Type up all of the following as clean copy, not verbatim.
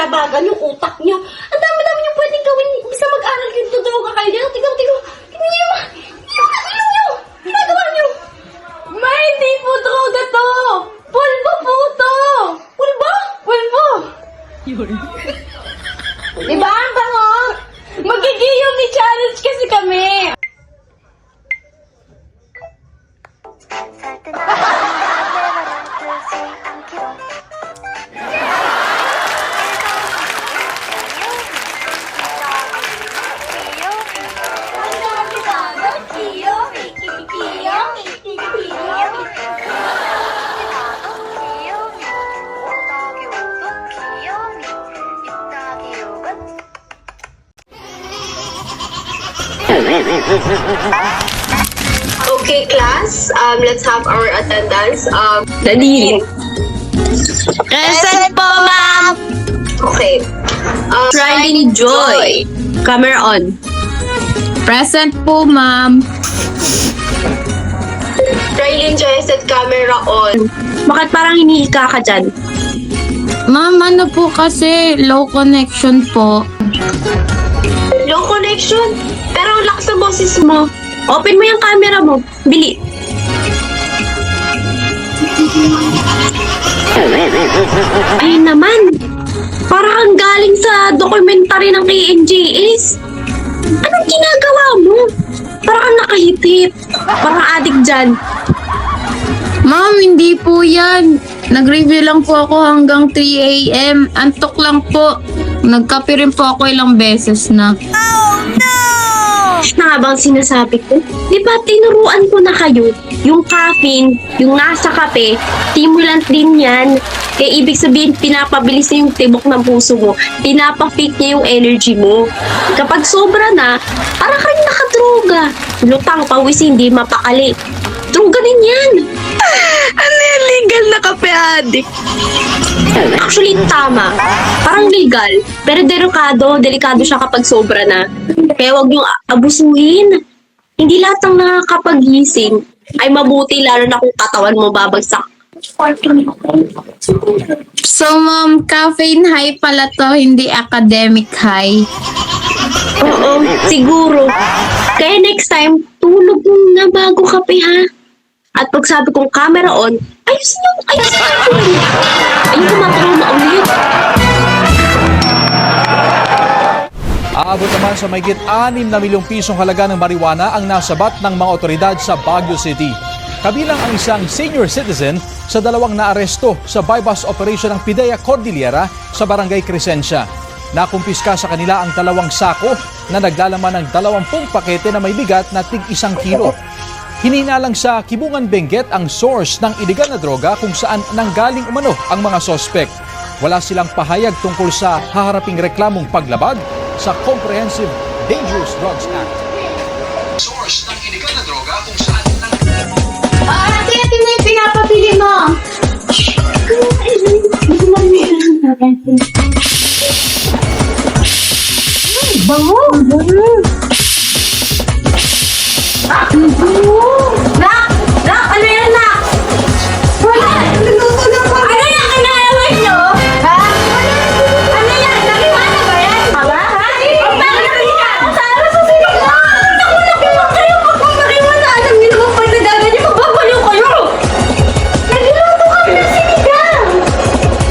Bagal yung utak nyo. Ang dami-dami nyo pwedeng gawin. Bisa mag-aral kayo, droga kayo. Tignan nyo naman. Ilong nyo. Ginagawa nyo. May, hindi po droga to. Pulbo po to. Pulbo? Pulbo. Diba? Ang bango. Magigiyong ni challenge kasi kami. Okay, class. Let's have our attendance. Dali. Present po, ma'am! Okay. Riley Joy. Camera on. Present po, ma'am. Riley Joy, set camera on. Bakit parang hinihika ka dyan? Ma'am, ano po kasi low connection po. Low connection? Pero ang lakas ng boses mo. Open mo yung camera mo. Bili. Ay naman. Parang kang galing sa documentary ng KNJS. Anong ginagawa mo? Parang kang nakahitip. Parang addict dyan. Ma'am, hindi po yan. Nag-review lang po ako hanggang 3 a.m. Antok lang po. Nagkape rin po ako ilang beses na. Na nga bang sinasabi ko? Di ba tinuruan ko na kayo? Yung caffeine, yung nasa kape, stimulant din yan. Kaya ibig sabihin, pinapabilis na yung tibok ng puso mo. Pinapa-fit niya yung energy mo. Kapag sobra na, parang ka rin nakadroga. Lutang, pawis, hindi mapakali. Droga din yan. Ano yung legal na kape addict? Actually, tama. Parang legal. Pero delikado siya kapag sobra na. Kaya huwag niyong abusuhin. Hindi lahat ng nakakapagising ay mabuti, lalo na kung katawan mo babagsak. So, ma'am, caffeine high pala to, hindi academic high. Oo, siguro. Kaya next time, tulog na bago kape, ha? At pag sabi kong camera on, ayos niyo. Ayun, kumatulog na ulit. Aabot naman sa mahigit 6 na milyong pisong halaga ng marijuana ang nasabat ng mga otoridad sa Baguio City. Kabilang ang isang senior citizen sa 2 naaresto sa bypass operation ng PIDEA Cordillera sa Barangay Crescencia. Nakumpiska sa kanila ang 2 sako na naglalaman ng 20 pakete na may bigat na tig 1 kilo. Hininalang sa Kibungan Benguet ang source ng iligal na droga kung saan nanggaling umano ang mga sospek. Wala silang pahayag tungkol sa haharaping reklamong paglabag sa Comprehensive Dangerous Drugs Act. Source ng iligal na droga kung saan Ate, ito na yung pinapabili mo. Bango! Nak! Nak! Ano yan, Nak? Wala! Naluto na po! Ano yan? Kinalaman nyo? Ha? Ano yan? Naliwana ba yan? Aba? Ha? Ang bakit ka? Ang sara sa sinigang! Naku, nakiwag kayo! Pag makiwala, alam niyo naman pag nagagan niyo, magbabaliw kayo! Nagiluto kami ng sinigang!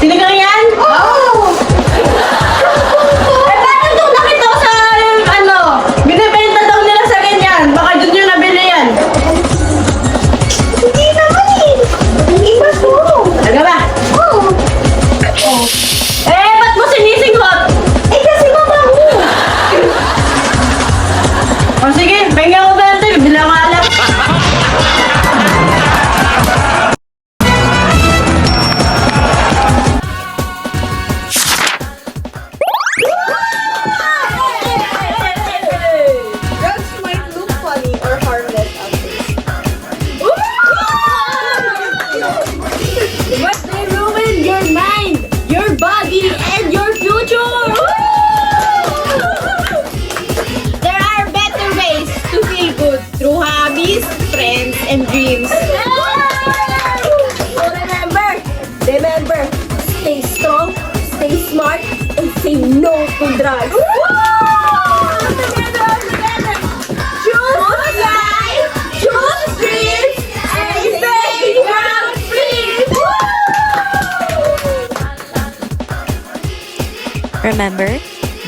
Sinigang yan? Oo! Eh, paano doon nakita ko sa, say no to drugs. Choose life, choose dreams, and stay drug-free. Remember,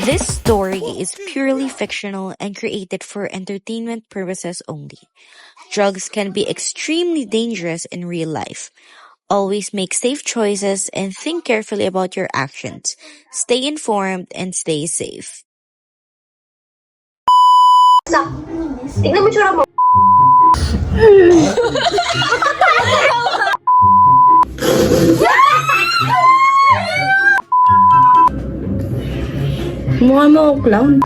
this story is purely fictional and created for entertainment purposes only. Drugs can be extremely dangerous in real life. Always make safe choices and think carefully about your actions. Stay informed and stay safe. Tingnan mo tsura mo. Mukha mo ako clown.